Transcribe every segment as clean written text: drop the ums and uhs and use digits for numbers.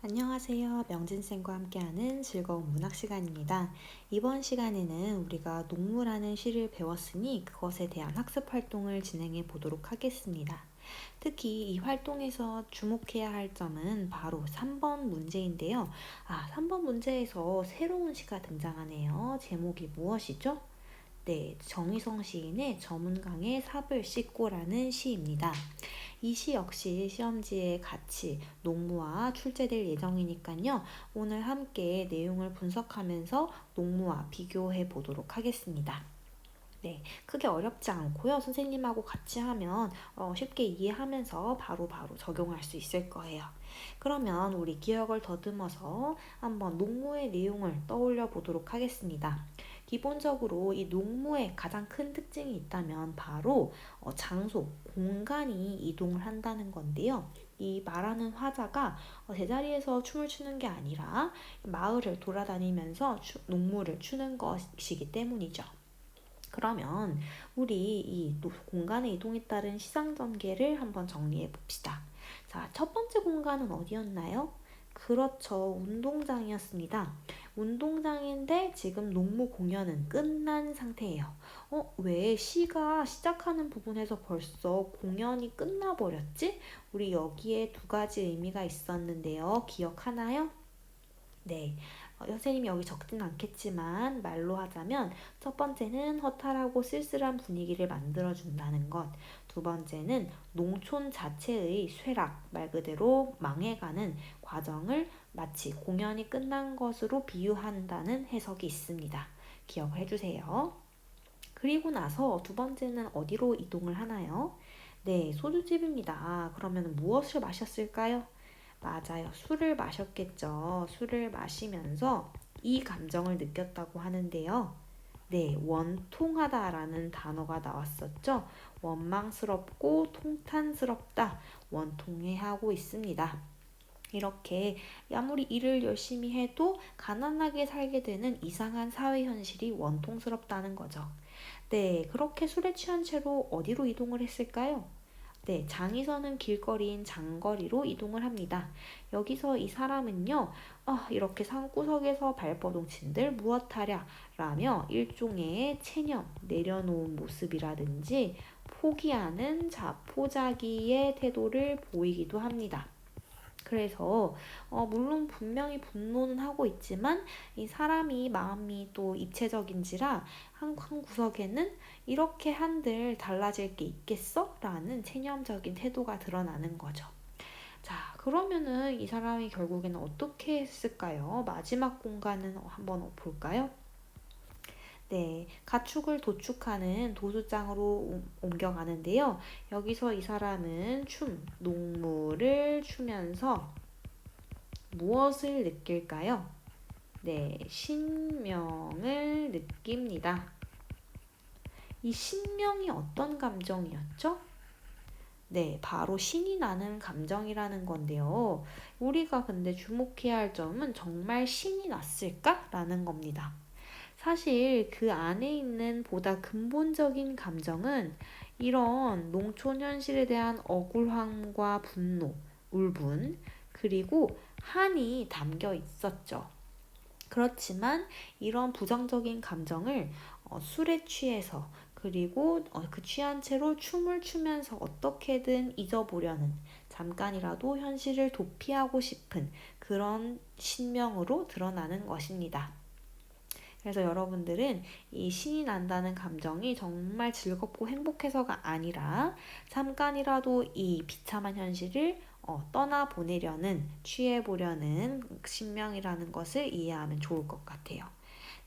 안녕하세요. 명진쌤과 함께하는 즐거운 문학 시간입니다. 이번 시간에는 우리가 농무라는 시를 배웠으니 그것에 대한 학습 활동을 진행해 보도록 하겠습니다. 특히 이 활동에서 주목해야 할 점은 바로 3번 문제인데요. 3번 문제에서 새로운 시가 등장하네요. 제목이 무엇이죠? 네, 정희성 시인의 저문강의 삽을 씻고라는 시입니다. 이 시 역시 시험지에 같이 농무와 출제될 예정이니까요. 오늘 함께 내용을 분석하면서 농무와 비교해 보도록 하겠습니다. 네, 크게 어렵지 않고요. 선생님하고 같이 하면 쉽게 이해하면서 바로바로 적용할 수 있을 거예요. 그러면 우리 기억을 더듬어서 한번 농무의 내용을 떠올려 보도록 하겠습니다. 기본적으로 이 농무의 가장 큰 특징이 있다면 바로 장소, 공간이 이동을 한다는 건데요. 이 말하는 화자가 제자리에서 춤을 추는 게 아니라 마을을 돌아다니면서 농무를 추는 것이기 때문이죠. 그러면 우리 이 공간의 이동에 따른 시상 전개를 한번 정리해 봅시다. 자, 첫 번째 공간은 어디였나요? 그렇죠. 운동장이었습니다. 운동장인데 지금 농무 공연은 끝난 상태예요. 왜 시가 시작하는 부분에서 벌써 공연이 끝나버렸지? 우리 여기에 두 가지 의미가 있었는데요. 기억하나요? 네, 선생님이 여기 적진 않겠지만 말로 하자면 첫 번째는 허탈하고 쓸쓸한 분위기를 만들어준다는 것, 두 번째는 농촌 자체의 쇠락, 말 그대로 망해가는 과정을 마치 공연이 끝난 것으로 비유한다는 해석이 있습니다. 기억을 해주세요. 그리고 나서 두 번째는 어디로 이동을 하나요? 네, 소주집입니다. 그러면 무엇을 마셨을까요? 맞아요. 술을 마셨겠죠. 술을 마시면서 이 감정을 느꼈다고 하는데요. 네, 원통하다라는 단어가 나왔었죠. 원망스럽고 통탄스럽다. 원통해하고 있습니다. 이렇게 아무리 일을 열심히 해도 가난하게 살게 되는 이상한 사회 현실이 원통스럽다는 거죠. 네, 그렇게 술에 취한 채로 어디로 이동을 했을까요? 네, 장이서는 길거리인 장거리로 이동을 합니다. 여기서 이 사람은요, 이렇게 산구석에서 발버둥친들 무엇하랴 라며 일종의 체념, 내려놓은 모습이라든지 포기하는 자포자기의 태도를 보이기도 합니다. 그래서 물론 분명히 분노는 하고 있지만 이 사람이 마음이 또 입체적인지라 한 구석에는 이렇게 한들 달라질 게 있겠어? 라는 체념적인 태도가 드러나는 거죠. 자, 그러면은 이 사람이 결국에는 어떻게 했을까요? 마지막 공간은 한번 볼까요? 네, 가축을 도축하는 도수장으로 옮겨가는데요. 여기서 이 사람은 농무를 추면서 무엇을 느낄까요? 네, 신명을 느낍니다. 이 신명이 어떤 감정이었죠? 네, 바로 신이 나는 감정이라는 건데요. 우리가 근데 주목해야 할 점은 정말 신이 났을까? 라는 겁니다. 사실 그 안에 있는 보다 근본적인 감정은 이런 농촌 현실에 대한 억울함과 분노, 울분, 그리고 한이 담겨 있었죠. 그렇지만 이런 부정적인 감정을 술에 취해서 그리고 그 취한 채로 춤을 추면서 어떻게든 잊어보려는 잠깐이라도 현실을 도피하고 싶은 그런 신명으로 드러나는 것입니다. 그래서 여러분들은 이 신이 난다는 감정이 정말 즐겁고 행복해서가 아니라 잠깐이라도 이 비참한 현실을 떠나보내려는, 취해보려는 신명이라는 것을 이해하면 좋을 것 같아요.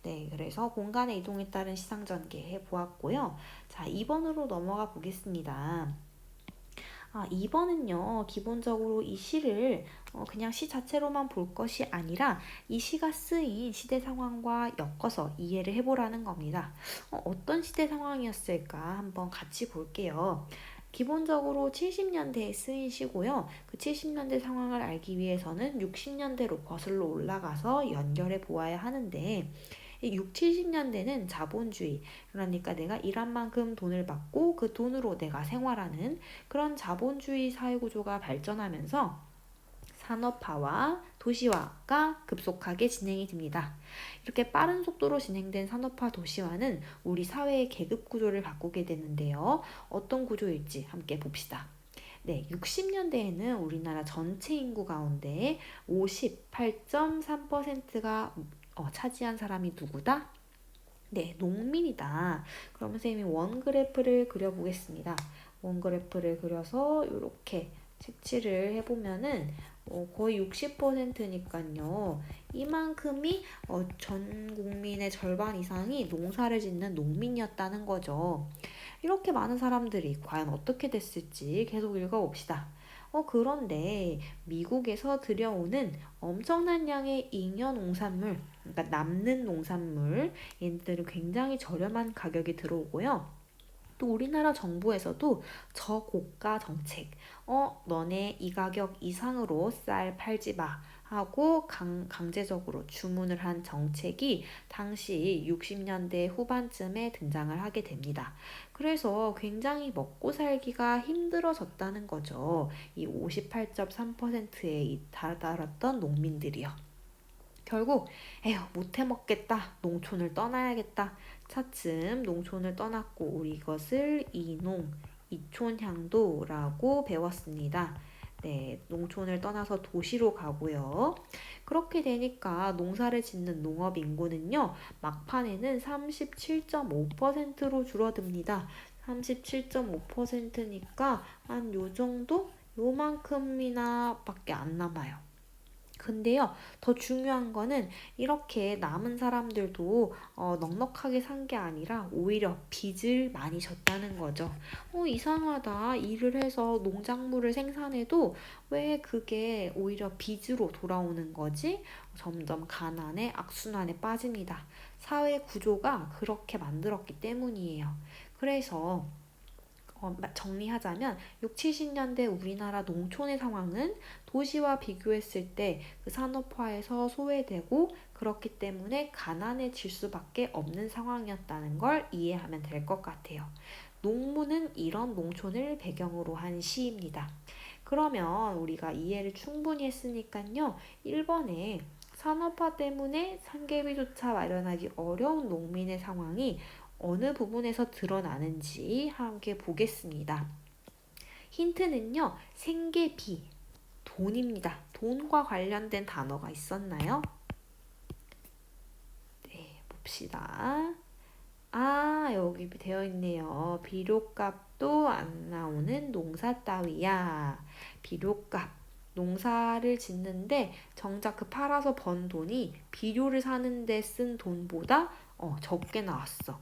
네, 그래서 공간의 이동에 따른 시상 전개해 보았고요. 자, 2번으로 넘어가 보겠습니다. 2번은요, 기본적으로 이 시를 그냥 시 자체로만 볼 것이 아니라 이 시가 쓰인 시대 상황과 엮어서 이해를 해보라는 겁니다. 어떤 시대 상황이었을까 한번 같이 볼게요. 기본적으로 70년대에 쓰인 시고요. 그 70년대 상황을 알기 위해서는 60년대로 거슬러 올라가서 연결해 보아야 하는데 6, 70년대는 자본주의, 그러니까 내가 일한 만큼 돈을 받고 그 돈으로 내가 생활하는 그런 자본주의 사회구조가 발전하면서 산업화와 도시화가 급속하게 진행이 됩니다. 이렇게 빠른 속도로 진행된 산업화 도시화는 우리 사회의 계급 구조를 바꾸게 되는데요. 어떤 구조일지 함께 봅시다. 네, 60년대에는 우리나라 전체 인구 가운데 58.3%가 차지한 사람이 누구다? 네, 농민이다. 그럼 선생님이 원그래프를 그려보겠습니다. 원그래프를 그려서 이렇게 색칠을 해보면은 거의 60%니까요. 이만큼이 전 국민의 절반 이상이 농사를 짓는 농민이었다는 거죠. 이렇게 많은 사람들이 과연 어떻게 됐을지 계속 읽어봅시다. 그런데 미국에서 들여오는 엄청난 양의 잉여 농산물, 그러니까 남는 농산물, 얘들은 굉장히 저렴한 가격이 들어오고요. 또 우리나라 정부에서도 저고가 정책, 너네 이 가격 이상으로 쌀 팔지 마 하고 강제적으로 주문을 한 정책이 당시 60년대 후반쯤에 등장을 하게 됩니다. 그래서 굉장히 먹고 살기가 힘들어졌다는 거죠. 이 58.3%에 다다랐던 농민들이요. 결국 에휴 못해 먹겠다 농촌을 떠나야겠다 차츰 농촌을 떠났고 우리 이것을 이촌향도라고 배웠습니다. 네, 농촌을 떠나서 도시로 가고요. 그렇게 되니까 농사를 짓는 농업 인구는요, 막판에는 37.5%로 줄어듭니다. 37.5%니까 한 요 정도? 요만큼이나 밖에 안 남아요. 근데요, 더 중요한 거는 이렇게 남은 사람들도 넉넉하게 산 게 아니라 오히려 빚을 많이 졌다는 거죠. 이상하다. 일을 해서 농작물을 생산해도 왜 그게 오히려 빚으로 돌아오는 거지? 점점 가난에 악순환에 빠집니다. 사회 구조가 그렇게 만들었기 때문이에요. 그래서 정리하자면 6, 70년대 우리나라 농촌의 상황은 도시와 비교했을 때 그 산업화에서 소외되고 그렇기 때문에 가난해질 수밖에 없는 상황이었다는 걸 이해하면 될 것 같아요. 농무는 이런 농촌을 배경으로 한 시입니다. 그러면 우리가 이해를 충분히 했으니까요. 1번에 산업화 때문에 생계비조차 마련하기 어려운 농민의 상황이 어느 부분에서 드러나는지 함께 보겠습니다. 힌트는요, 생계비, 돈입니다. 돈과 관련된 단어가 있었나요? 네, 봅시다. 여기 되어 있네요. 비료값도 안 나오는 농사 따위야. 비료값. 농사를 짓는데 정작 그 팔아서 번 돈이 비료를 사는데 쓴 돈보다 적게 나왔어.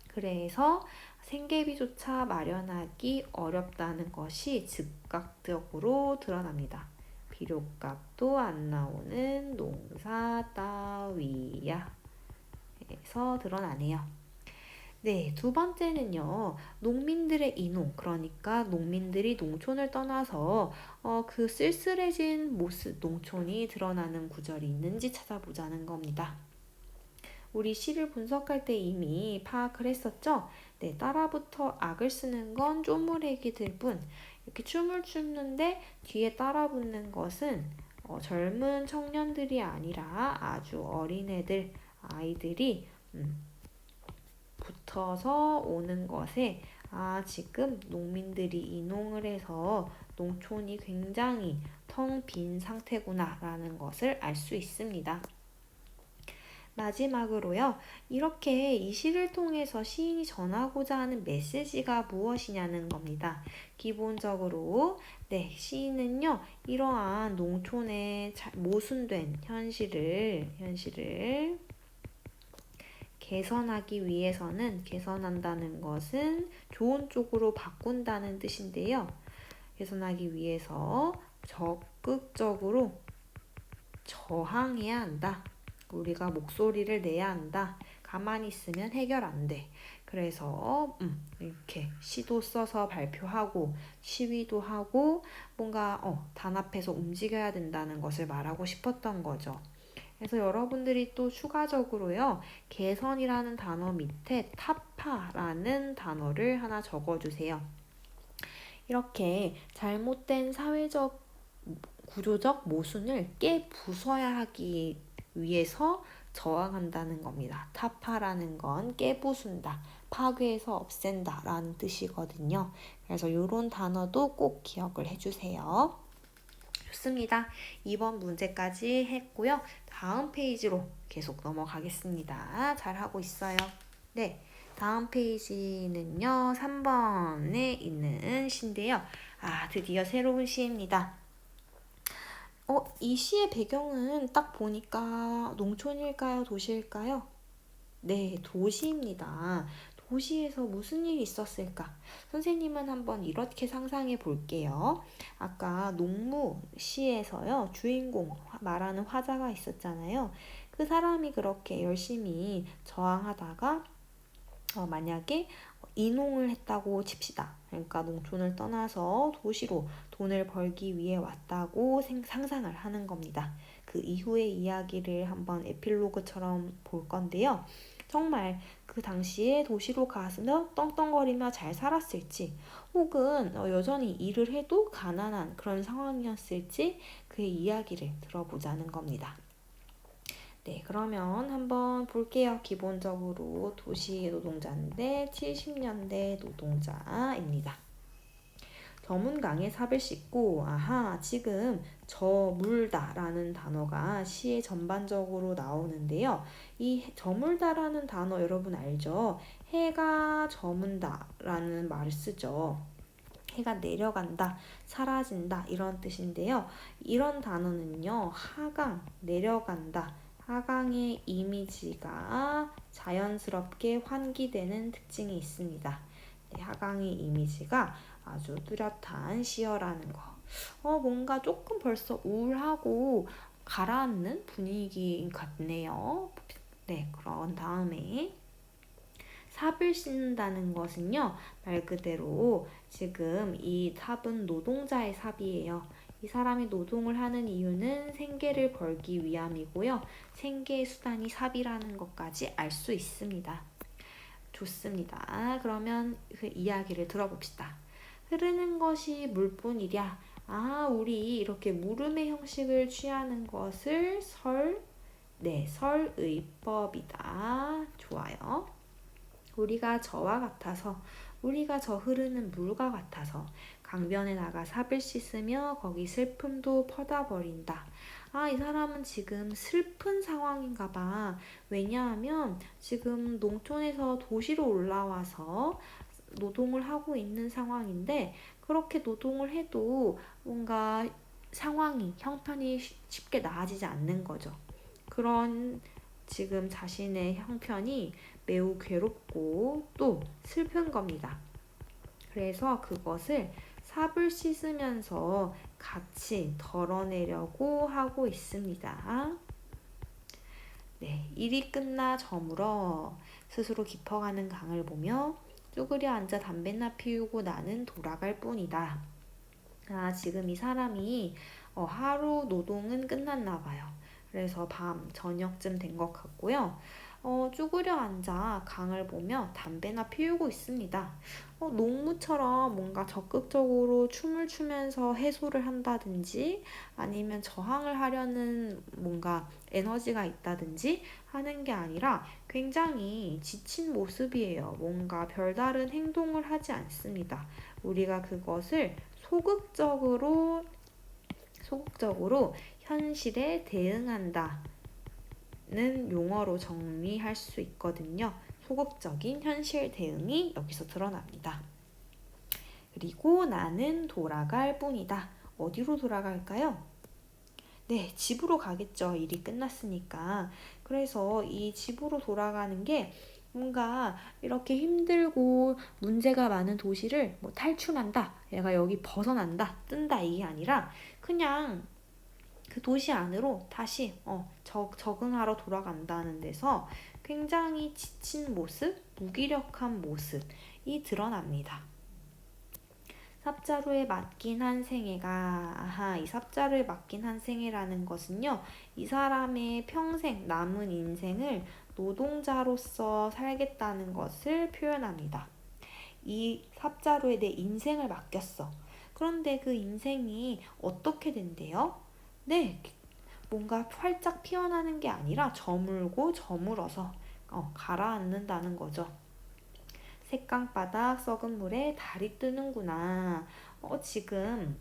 그래서 생계비조차 마련하기 어렵다는 것이 즉각적으로 드러납니다. 비료값도 안 나오는 농사 따위야. 에서 드러나네요. 네, 두 번째는요. 농민들의 이농, 그러니까 농민들이 농촌을 떠나서 그 쓸쓸해진 모습, 농촌이 드러나는 구절이 있는지 찾아보자는 겁니다. 우리 시를 분석할 때 이미 파악을 했었죠? 네, 따라붙어 악을 쓰는 건 쪼무레기들 뿐. 이렇게 춤을 추는데 뒤에 따라붙는 것은 젊은 청년들이 아니라 아주 어린애들, 아이들이 붙어서 오는 것에 지금 농민들이 이농을 해서 농촌이 굉장히 텅 빈 상태구나 라는 것을 알 수 있습니다. 마지막으로요. 이렇게 이 시를 통해서 시인이 전하고자 하는 메시지가 무엇이냐는 겁니다. 기본적으로 시인은요. 이러한 농촌의 모순된 현실을 개선하기 위해서는 개선한다는 것은 좋은 쪽으로 바꾼다는 뜻인데요. 개선하기 위해서 적극적으로 저항해야 한다. 우리가 목소리를 내야 한다. 가만히 있으면 해결 안 돼. 그래서 이렇게 시도 써서 발표하고 시위도 하고 뭔가 단합해서 움직여야 된다는 것을 말하고 싶었던 거죠. 그래서 여러분들이 또 추가적으로요. 개선이라는 단어 밑에 타파라는 단어를 하나 적어주세요. 이렇게 잘못된 사회적 구조적 모순을 깨부숴야 하기 위해서 저항한다는 겁니다. 타파라는 건 깨부순다, 파괴해서 없앤다 라는 뜻이거든요. 그래서 이런 단어도 꼭 기억을 해주세요. 좋습니다. 2번 문제까지 했고요. 다음 페이지로 계속 넘어가겠습니다. 잘하고 있어요. 네, 다음 페이지는요. 3번에 있는 시인데요. 드디어 새로운 시입니다. 이 시의 배경은 딱 보니까 농촌일까요? 도시일까요? 네, 도시입니다. 도시에서 무슨 일이 있었을까? 선생님은 한번 이렇게 상상해 볼게요. 아까 농무 시에서요, 주인공 말하는 화자가 있었잖아요. 그 사람이 그렇게 열심히 저항하다가 만약에 이농을 했다고 칩시다. 그러니까 농촌을 떠나서 도시로 돈을 벌기 위해 왔다고 상상을 하는 겁니다. 그 이후의 이야기를 한번 에필로그처럼 볼 건데요. 정말 그 당시에 도시로 가서 떵떵거리며 잘 살았을지, 혹은 여전히 일을 해도 가난한 그런 상황이었을지 그의 이야기를 들어보자는 겁니다. 네, 그러면 한번 볼게요. 기본적으로 도시 노동자인데 70년대 노동자입니다. 저문강에 삽을 씻고, 지금 저물다 라는 단어가 시에 전반적으로 나오는데요. 이 저물다 라는 단어 여러분 알죠? 해가 저문다 라는 말을 쓰죠. 해가 내려간다, 사라진다 이런 뜻인데요. 이런 단어는요, 하강, 내려간다, 하강의 이미지가 자연스럽게 환기되는 특징이 있습니다. 네, 하강의 이미지가 아주 뚜렷한 시어라는 거. 뭔가 조금 벌써 우울하고 가라앉는 분위기 같네요. 네, 그런 다음에 삽을 씻는다는 것은요, 말 그대로 지금 이 삽은 노동자의 삽이에요. 이 사람이 노동을 하는 이유는 생계를 벌기 위함이고요. 생계의 수단이 삽이라는 것까지 알 수 있습니다. 좋습니다. 그러면 그 이야기를 들어봅시다. 흐르는 것이 물뿐이랴. 우리 이렇게 물음의 형식을 취하는 것을 설의법이다. 좋아요. 우리가 저와 같아서, 우리가 저 흐르는 물과 같아서 강변에 나가 삽을 씻으며 거기 슬픔도 퍼다 버린다. 이 사람은 지금 슬픈 상황인가 봐. 왜냐하면 지금 농촌에서 도시로 올라와서 노동을 하고 있는 상황인데, 그렇게 노동을 해도 뭔가 상황이, 형편이 쉽게 나아지지 않는 거죠. 그런 지금 자신의 형편이 매우 괴롭고 또 슬픈 겁니다. 그래서 그것을 삽을 씻으면서 같이 덜어내려고 하고 있습니다. 네, 일이 끝나 저물어 스스로 깊어가는 강을 보며 쭈그려 앉아 담배나 피우고 나는 돌아갈 뿐이다. 지금 이 사람이 하루 노동은 끝났나 봐요. 그래서 저녁쯤 된 것 같고요. 쭈그려 앉아 강을 보며 담배나 피우고 있습니다. 농무처럼 뭔가 적극적으로 춤을 추면서 해소를 한다든지, 아니면 저항을 하려는 뭔가 에너지가 있다든지 하는 게 아니라 굉장히 지친 모습이에요. 뭔가 별다른 행동을 하지 않습니다. 우리가 그것을 소극적으로 현실에 대응한다 는 용어로 정리할 수 있거든요. 소극적인 현실 대응이 여기서 드러납니다. 그리고 나는 돌아갈 뿐이다. 어디로 돌아갈까요? 네, 집으로 가겠죠. 일이 끝났으니까. 그래서 이 집으로 돌아가는 게 뭔가 이렇게 힘들고 문제가 많은 도시를 탈출한다, 얘가 여기 벗어난다, 뜬다 이게 아니라 그냥 그 도시 안으로 다시 적응하러 돌아간다는 데서 굉장히 지친 모습, 무기력한 모습이 드러납니다. 삽자루에 맡긴 한 생애가, 이 삽자루에 맡긴 한 생애라는 것은요, 이 사람의 평생 남은 인생을 노동자로서 살겠다는 것을 표현합니다. 이 삽자루에 내 인생을 맡겼어. 그런데 그 인생이 어떻게 된대요? 네, 뭔가 활짝 피어나는 게 아니라 저물고 저물어서 가라앉는다는 거죠. 색강바닥 썩은 물에 달이 뜨는구나. 지금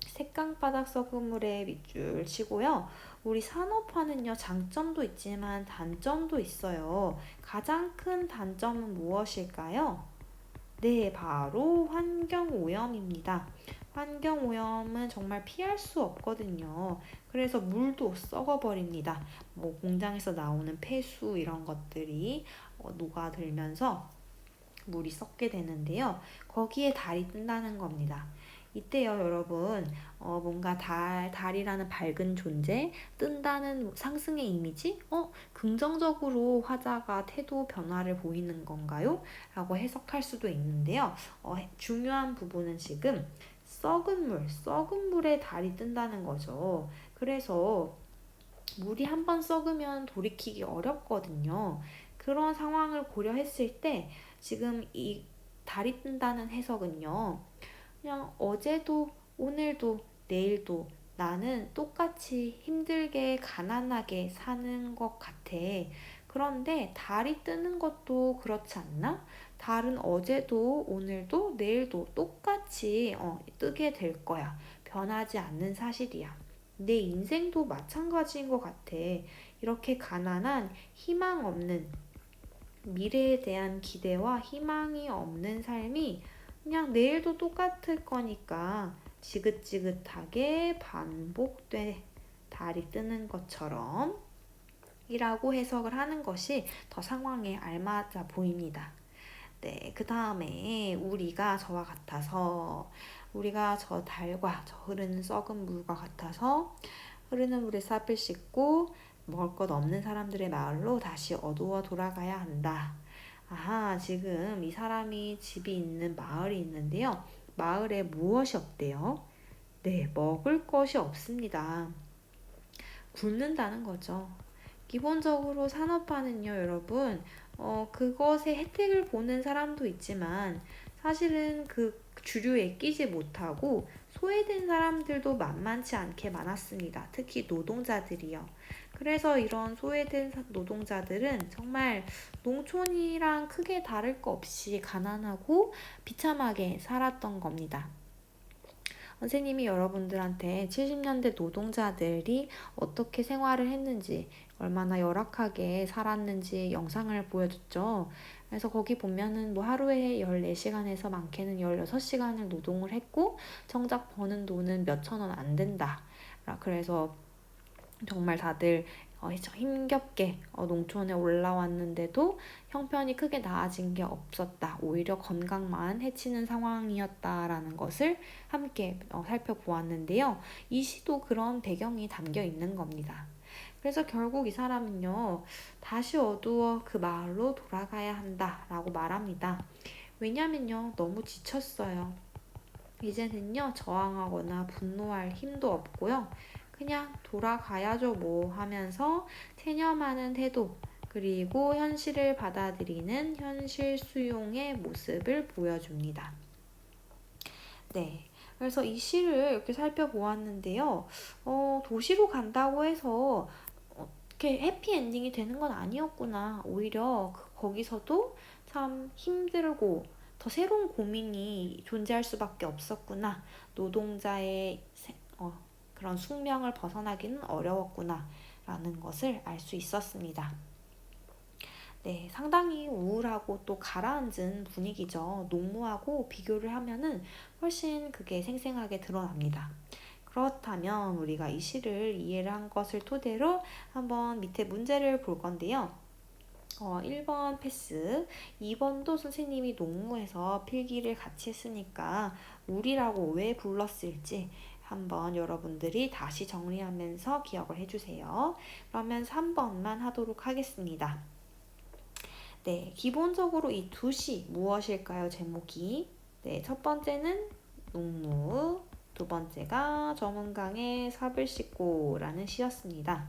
색강바닥 썩은 물에 밑줄 치고요. 우리 산업화는요, 장점도 있지만 단점도 있어요. 가장 큰 단점은 무엇일까요? 네, 바로 환경오염입니다. 환경오염은 정말 피할 수 없거든요. 그래서 물도 썩어버립니다. 뭐 공장에서 나오는 폐수 이런 것들이 녹아들면서 물이 썩게 되는데요. 거기에 달이 뜬다는 겁니다. 이때요, 여러분, 뭔가 달이라는 밝은 존재, 뜬다는 상승의 이미지, 긍정적으로 화자가 태도 변화를 보이는 건가요? 라고 해석할 수도 있는데요. 중요한 부분은 지금 썩은 물에 달이 뜬다는 거죠. 그래서 물이 한번 썩으면 돌이키기 어렵거든요. 그런 상황을 고려했을 때 지금 이 달이 뜬다는 해석은요. 그냥 어제도 오늘도 내일도 나는 똑같이 힘들게 가난하게 사는 것 같아. 그런데 달이 뜨는 것도 그렇지 않나? 달은 어제도 오늘도 내일도 똑같이 뜨게 될 거야. 변하지 않는 사실이야. 내 인생도 마찬가지인 것 같아. 이렇게 가난한 희망 없는 미래에 대한 기대와 희망이 없는 삶이 그냥 내일도 똑같을 거니까 지긋지긋하게 반복돼 달이 뜨는 것처럼 이라고 해석을 하는 것이 더 상황에 알맞아 보입니다. 네, 그 다음에 우리가 저 달과 저 흐르는 썩은 물과 같아서 흐르는 물에 삽을 씻고 먹을 것 없는 사람들의 마을로 다시 어두워 돌아가야 한다. 아하, 지금 이 사람이 집이 있는 마을이 있는데요. 마을에 무엇이 없대요? 네, 먹을 것이 없습니다. 굶는다는 거죠. 기본적으로 산업화는요, 여러분, 그것의 혜택을 보는 사람도 있지만, 사실은 그 주류에 끼지 못하고 소외된 사람들도 만만치 않게 많았습니다. 특히 노동자들이요. 그래서 이런 소외된 노동자들은 정말 농촌이랑 크게 다를 거 없이 가난하고 비참하게 살았던 겁니다. 선생님이 여러분들한테 70년대 노동자들이 어떻게 생활을 했는지, 얼마나 열악하게 살았는지 영상을 보여줬죠. 그래서 거기 보면은 뭐 하루에 14시간에서 많게는 16시간을 노동을 했고, 정작 버는 돈은 몇천 원 안 된다. 그래서 정말 다들 힘겹게 농촌에 올라왔는데도 형편이 크게 나아진 게 없었다. 오히려 건강만 해치는 상황이었다라는 것을 함께 살펴보았는데요. 이 시도 그런 배경이 담겨 있는 겁니다. 그래서 결국 이 사람은요, 다시 어두워 그 마을로 돌아가야 한다라고 말합니다. 왜냐면요, 너무 지쳤어요. 이제는요, 저항하거나 분노할 힘도 없고요. 그냥 돌아가야죠 뭐 하면서 체념하는 태도, 그리고 현실을 받아들이는 현실 수용의 모습을 보여줍니다. 네. 그래서 이 시를 이렇게 살펴보았는데요. 도시로 간다고 해서 이렇게 해피엔딩이 되는 건 아니었구나. 오히려 거기서도 참 힘들고 더 새로운 고민이 존재할 수밖에 없었구나. 노동자의 그런 숙명을 벗어나기는 어려웠구나. 라는 것을 알 수 있었습니다. 네, 상당히 우울하고 또 가라앉은 분위기죠. 농무하고 비교를 하면은 훨씬 그게 생생하게 드러납니다. 그렇다면 우리가 이 시를 이해를 한 것을 토대로 한번 밑에 문제를 볼 건데요. 1번 패스, 2번도 선생님이 농무해서 필기를 같이 했으니까 우리라고 왜 불렀을지 한번 여러분들이 다시 정리하면서 기억을 해주세요. 그러면 3번만 하도록 하겠습니다. 네, 기본적으로 이 두 시 무엇일까요? 제목이. 네, 첫 번째는 농무, 두 번째가 저문강에 삽을 씻고 라는 시였습니다.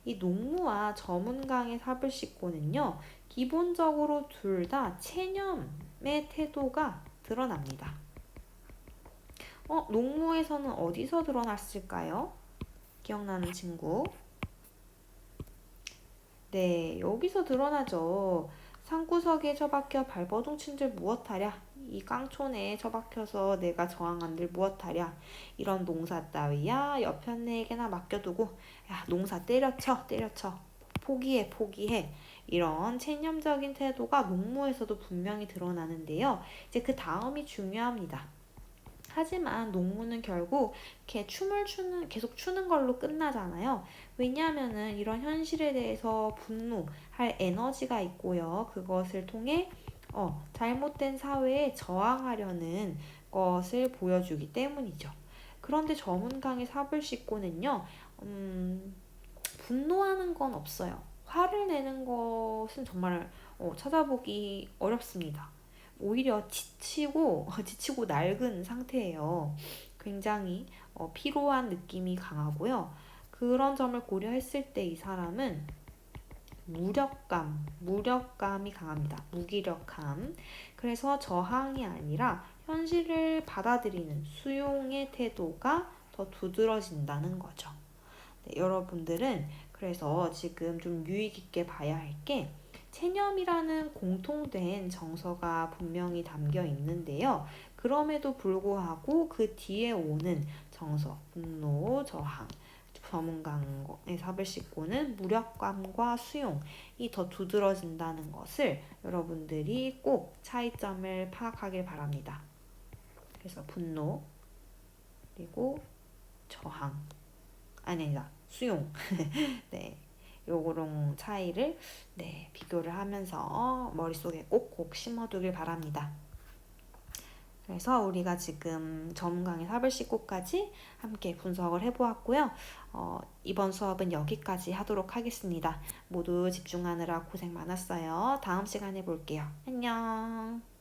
이 농무와 저문강의 삽을 씻고는요, 기본적으로 둘 다 체념의 태도가 드러납니다. 농무에서는 어디서 드러났을까요? 기억나는 친구? 네, 여기서 드러나죠. 산구석에 처박혀 발버둥친들 무엇하랴? 이 깡촌에 처박혀서 내가 저항한들 무엇하랴? 이런 농사 따위야 여편네에게나 맡겨두고 야 농사 때려쳐 때려쳐 포기해 포기해 이런 체념적인 태도가 농무에서도 분명히 드러나는데요. 이제 그 다음이 중요합니다. 하지만 농무는 결국 이렇게 계속 추는 걸로 끝나잖아요. 왜냐하면은 이런 현실에 대해서 분노할 에너지가 있고요. 그것을 통해 잘못된 사회에 저항하려는 것을 보여주기 때문이죠. 그런데 저문강의 사불식고는요, 음, 분노하는 건 없어요. 화를 내는 것은 정말 찾아보기 어렵습니다. 오히려 지치고 낡은 상태예요. 굉장히 피로한 느낌이 강하고요. 그런 점을 고려했을 때 이 사람은 무력감이 강합니다. 무기력함. 그래서 저항이 아니라 현실을 받아들이는 수용의 태도가 더 두드러진다는 거죠. 네, 여러분들은 그래서 지금 좀 유의 깊게 봐야 할 게 체념이라는 공통된 정서가 분명히 담겨 있는데요. 그럼에도 불구하고 그 뒤에 오는 정서, 분노, 저항, 저문강의 삽을 싣고는 무력감과 수용이 더 두드러진다는 것을 여러분들이 꼭 차이점을 파악하길 바랍니다. 그래서 분노, 그리고 저항, 아니다. 수용. 네. 요거랑 차이를 비교를 하면서 머릿속에 꼭꼭 심어두길 바랍니다. 그래서 우리가 지금 전문강의 사불식고까지 함께 분석을 해보았고요. 이번 수업은 여기까지 하도록 하겠습니다. 모두 집중하느라 고생 많았어요. 다음 시간에 볼게요. 안녕.